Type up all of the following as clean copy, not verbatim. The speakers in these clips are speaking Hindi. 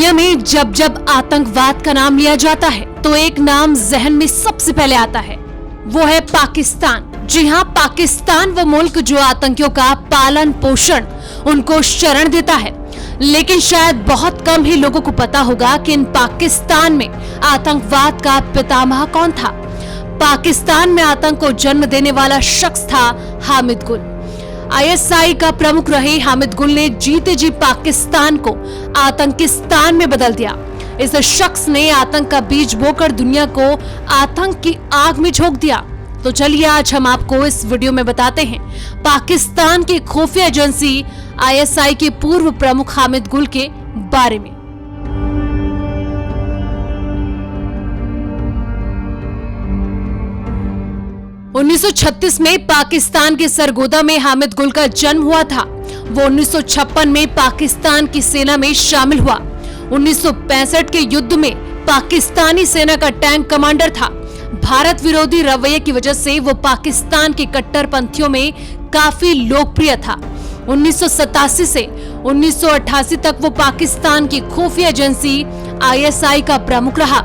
दुनिया में जब जब आतंकवाद का नाम लिया जाता है तो एक नाम जहन में सबसे पहले आता है, वो है पाकिस्तान। जी हाँ, पाकिस्तान वो मुल्क जो आतंकियों का पालन पोषण, उनको शरण देता है। लेकिन शायद बहुत कम ही लोगों को पता होगा कि इन पाकिस्तान में आतंकवाद का पितामह कौन था। पाकिस्तान में आतंक को जन्म देने वाला शख्स था हामिद गुल। आईएसआई का प्रमुख रहे हामिद गुल ने जीते जी पाकिस्तान को आतंकिस्तान में बदल दिया। इस शख्स ने आतंक का बीज बोकर दुनिया को आतंक की आग में झोंक दिया। तो चलिए आज हम आपको इस वीडियो में बताते हैं पाकिस्तान की खुफिया एजेंसी आईएसआई के पूर्व प्रमुख हामिद गुल के बारे में। उन्नीस सौ 36 में पाकिस्तान के सरगोदा में हामिद गुल का जन्म हुआ था। वो 1956 में पाकिस्तान की सेना में शामिल हुआ। 1965 के युद्ध में पाकिस्तानी सेना का टैंक कमांडर था। भारत विरोधी रवैये की वजह से वो पाकिस्तान के कट्टरपंथियों में काफी लोकप्रिय था। 1987 से 1988 तक वो पाकिस्तान की खुफिया एजेंसी आईएसआई का प्रमुख रहा।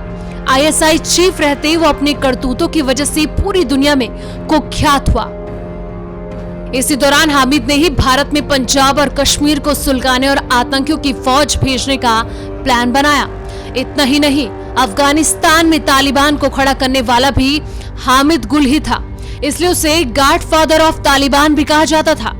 आईएसआई चीफ रहते वो अपने करतूतों की वजह से पूरी दुनिया में कुख्यात हुआ। इसी दौरान हामिद ने ही भारत में पंजाब और कश्मीर को सुलगाने और आतंकियों की फौज भेजने का प्लान बनाया। इतना ही नहीं, अफगानिस्तान में तालिबान को खड़ा करने वाला भी हामिद गुल ही था, इसलिए उसे गॉडफादर ऑफ तालिबान भी कहा जाता था।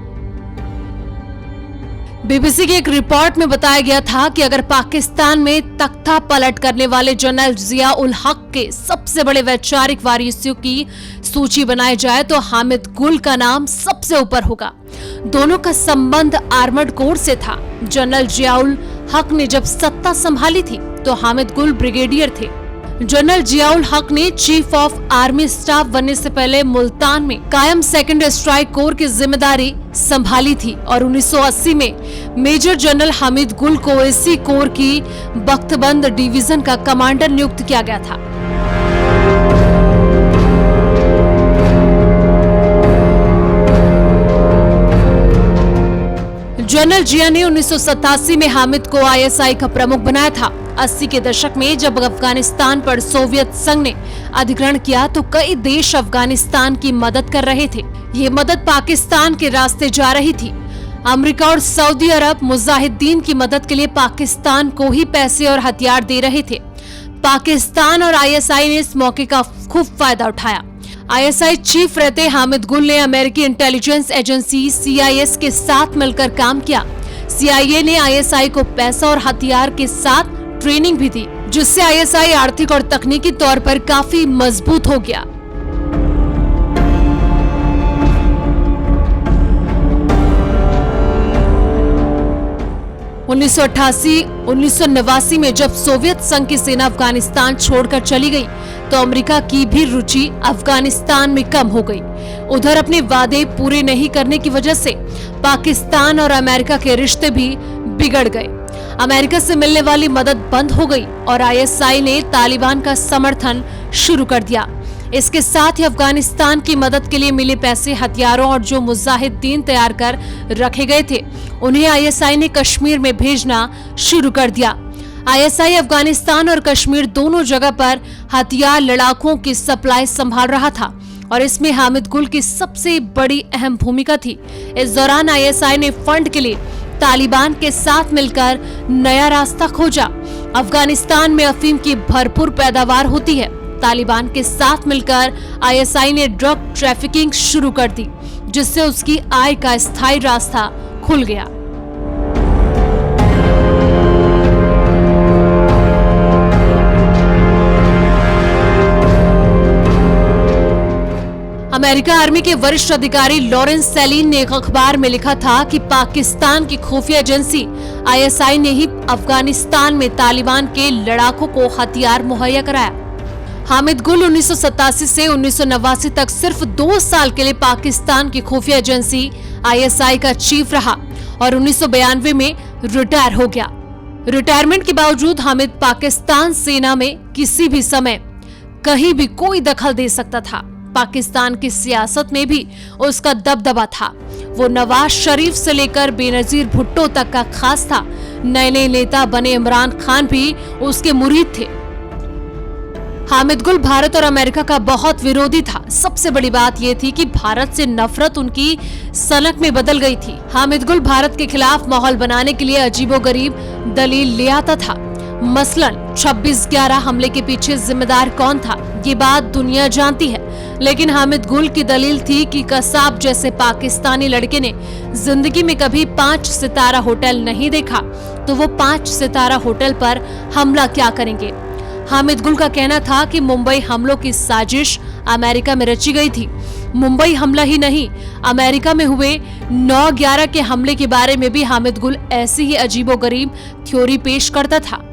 बीबीसी की एक रिपोर्ट में बताया गया था कि अगर पाकिस्तान में तख्ता पलट करने वाले जनरल जिया उल हक के सबसे बड़े वैचारिक वारिसों की सूची बनाई जाए तो हामिद गुल का नाम सबसे ऊपर होगा। दोनों का संबंध आर्मर्ड कोर से था। जनरल जिया उल हक ने जब सत्ता संभाली थी तो हामिद गुल ब्रिगेडियर थे। जनरल जिया उल हक ने चीफ ऑफ आर्मी स्टाफ बनने से पहले मुल्तान में कायम सेकंड स्ट्राइक कोर की जिम्मेदारी संभाली थी और 1980 में मेजर जनरल हामिद गुल को इसी कोर की बख्तबंद डिवीजन का कमांडर नियुक्त किया गया था। जनरल जिया ने 1987 में हामिद को आईएसआई का प्रमुख बनाया था। 80 के दशक में जब अफगानिस्तान पर सोवियत संघ ने अधिग्रहण किया तो कई देश अफगानिस्तान की मदद कर रहे थे। ये मदद पाकिस्तान के रास्ते जा रही थी। अमेरिका और सऊदी अरब मुजाहिदीन की मदद के लिए पाकिस्तान को ही पैसे और हथियार दे रहे थे। पाकिस्तान और आईएसआई ने इस मौके का खूब फायदा उठाया। आईएसआई चीफ रहते हामिद गुल ने अमेरिकी इंटेलिजेंस एजेंसी सीआईएस के साथ मिलकर काम किया। सीआईए ने आईएसआई को पैसा और हथियार के साथ ट्रेनिंग भी दी, जिससे आईएसआई आर्थिक और तकनीकी तौर पर काफी मजबूत हो गया। उन्नीस सौ 1989 में जब सोवियत संघ की सेना अफगानिस्तान छोड़कर चली गई तो अमेरिका की भी रुचि अफगानिस्तान में कम हो गई। उधर अपने वादे पूरे नहीं करने की वजह से पाकिस्तान और अमेरिका के रिश्ते भी बिगड़ गए। अमेरिका से मिलने वाली मदद बंद हो गई और आईएसआई ने तालिबान का समर्थन शुरू कर दिया। इसके साथ ही अफगानिस्तान की मदद के लिए मिले पैसे, हथियारों और जो मुजाहिदीन तैयार कर रखे गए थे उन्हें आईएसआई ने कश्मीर में भेजना शुरू कर दिया। आईएसआई अफगानिस्तान और कश्मीर दोनों जगह पर हथियार लड़ाकों की सप्लाई संभाल रहा था और इसमें हामिद गुल की सबसे बड़ी अहम भूमिका थी। इस दौरान आईएसआई ने फंड के लिए तालिबान के साथ मिलकर नया रास्ता खोजा। अफगानिस्तान में अफीम की भरपूर पैदावार होती है। तालिबान के साथ मिलकर आईएसआई ने ड्रग ट्रैफिकिंग शुरू कर दी, जिससे उसकी आय का स्थायी रास्ता खुल गया। अमेरिका आर्मी के वरिष्ठ अधिकारी लॉरेंस सेलिन ने एक अखबार में लिखा था कि पाकिस्तान की खुफिया एजेंसी आईएसआई ने ही अफगानिस्तान में तालिबान के लड़ाकों को हथियार मुहैया कराया। हामिद गुल 1987 से 1989 तक सिर्फ 2 साल के लिए पाकिस्तान की खुफिया एजेंसी आईएसआई का चीफ रहा और 1992 में रिटायर हो गया। रिटायरमेंट के बावजूद हामिद पाकिस्तान सेना में किसी भी समय कहीं भी कोई दखल दे सकता था। पाकिस्तान की सियासत में भी उसका दबदबा था। वो नवाज शरीफ से लेकर बेनजीर भुट्टो तक का खास था। नए नए नेता बने इमरान खान भी उसके मुरीद थे। हामिद गुल भारत और अमेरिका का बहुत विरोधी था। सबसे बड़ी बात यह थी कि भारत से नफरत उनकी सनक में बदल गई थी। हामिद गुल भारत के खिलाफ माहौल बनाने के लिए अजीबोगरीब दलील ले आता था। मसलन 26/11 हमले के पीछे जिम्मेदार कौन था, ये बात दुनिया जानती है, लेकिन हामिद गुल की दलील थी कि कसाब जैसे पाकिस्तानी लड़के ने जिंदगी में कभी 5 सितारा होटल नहीं देखा, तो वो 5 सितारा होटल पर हमला क्या करेंगे। हामिद गुल का कहना था कि मुंबई हमलों की साजिश अमेरिका में रची गई थी। मुंबई हमला ही नहीं, अमेरिका में हुए 9/11 के हमले के बारे में भी हामिद गुल ऐसी ही अजीबोगरीब थ्योरी पेश करता था।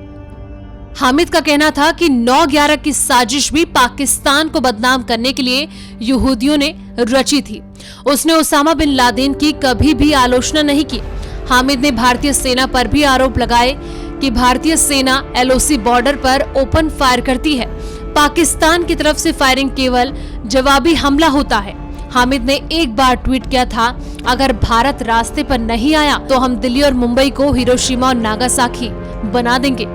हामिद का कहना था कि 9/11 की साजिश भी पाकिस्तान को बदनाम करने के लिए यहूदियों ने रची थी। उसने ओसामा बिन लादेन की कभी भी आलोचना नहीं की। हामिद ने भारतीय सेना पर भी आरोप लगाए कि भारतीय सेना LOC बॉर्डर पर ओपन फायर करती है। पाकिस्तान की तरफ से फायरिंग केवल जवाबी हमला होता है। हामिद ने एक बार ट्वीट किया था, अगर भारत रास्ते पर नहीं आया तो हम दिल्ली और मुंबई को हिरोशिमा और नागासाकी बना देंगे।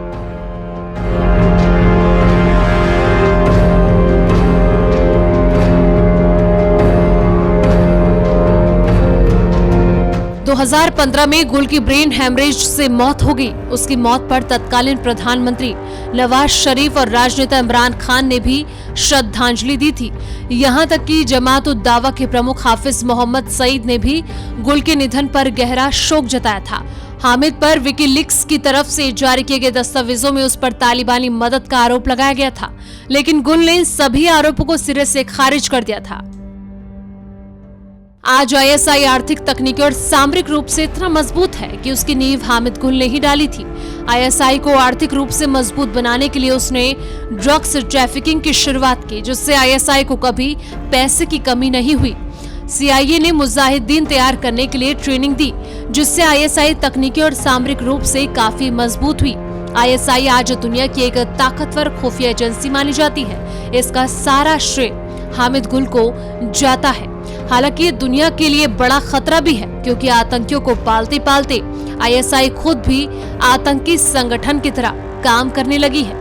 तो 2015 में गुल की ब्रेन हेमरेज से मौत हो गई। उसकी मौत पर तत्कालीन प्रधानमंत्री नवाज शरीफ और राजनेता इमरान खान ने भी श्रद्धांजलि दी थी। यहां तक कि जमात-उद-दावा के प्रमुख हाफिज मोहम्मद सईद ने भी गुल के निधन पर गहरा शोक जताया था। हामिद पर विकीलीक्स की तरफ से जारी किए गए दस्तावेजों में उस पर तालिबानी मदद का आरोप लगाया गया था, लेकिन गुल ने सभी आरोपों को सिरे से खारिज कर दिया था। आज ISI आर्थिक, तकनीकी और सामरिक रूप से इतना मजबूत है कि उसकी नींव हामिद गुल ने ही डाली थी। ISI को आर्थिक रूप से मजबूत बनाने के लिए उसने ड्रग्स ट्रैफिकिंग की शुरुआत की, जिससे ISI को कभी पैसे की कमी नहीं हुई। CIA ने मुजाहिदीन तैयार करने के लिए ट्रेनिंग दी, जिससे ISI तकनीकी और सामरिक रूप से काफी मजबूत हुई। ISI आज दुनिया की एक ताकतवर खुफिया एजेंसी मानी जाती है। इसका सारा श्रेय हामिद गुल को जाता है। हालांकि ये दुनिया के लिए बड़ा खतरा भी है, क्योंकि आतंकियों को पालते पालते ISI खुद भी आतंकी संगठन की तरह काम करने लगी है।